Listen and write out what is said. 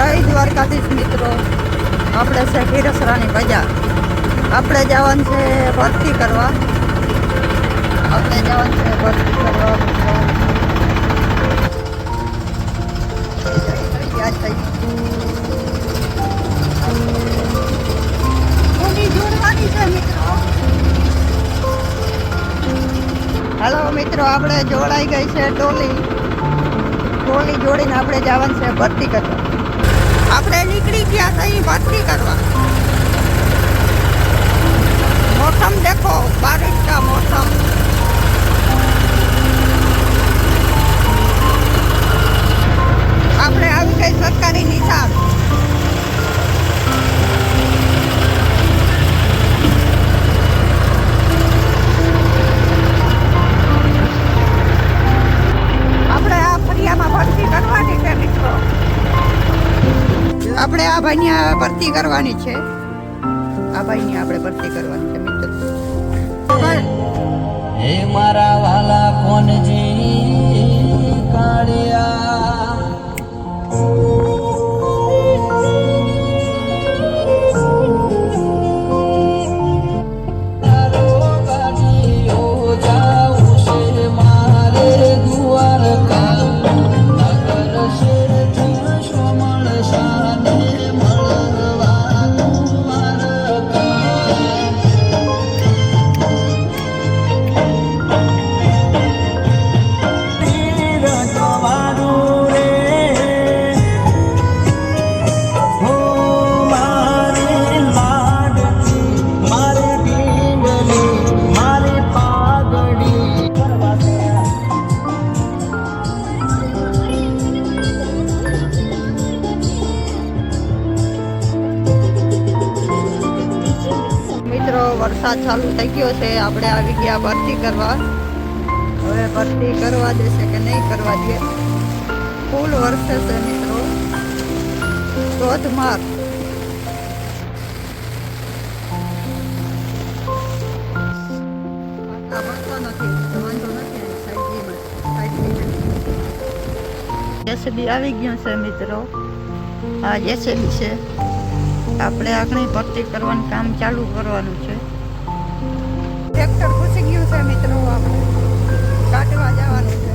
જય દ્વારકાધીશ મિત્રો, આપણે છે ખીરસરાની બજાર. આપણે જવાનું છે ભરતી કરવા. હેલો મિત્રો, આપણે જોડાઈ ગઈ છે ટોલી જોડીને આપણે જવાનું છે ભરતી કરવા. આપણે નીકળી ગયા થઈ ભરતી કરવા. मौसम देखो, बारिश का मौसम. આપણે આવી ગઈ સરકારી નિશાળ. આપણે આ ફરિયામાં ભરતી કરવાની છે મિત્રો. આપણે આ ભાઈની ભરતી કરવાની છે. આ ભાઈની આપણે ભરતી કરવાની છે મિત્રો. હે મારા વાલા કોનજી કાળિયા, ગાડીઓ જાઉં છે મારે દ્વારકા. નગર શેઠ સોમણ શાને મળવાનું દ્વારકા. વરસાદ ચાલુ થઈ ગયો છે. આપણે આવી ગયા ભરતી કરવા. હવે ભરતી કરવા દેશે કે નહીં કરવા દે. ફૂલ વરસે છે મિત્રો, ધોધમાર. જેસીબી આવી ગયું છે મિત્રો. આ જેસીબી છે. આપણે આગળ ભરતી કરવાનું કામ ચાલુ કરવાનું છે. ટ્રેક્ટર ઘૂસી ગયું છે મિત્રો, આપણે કાઢવા જવાનું છે.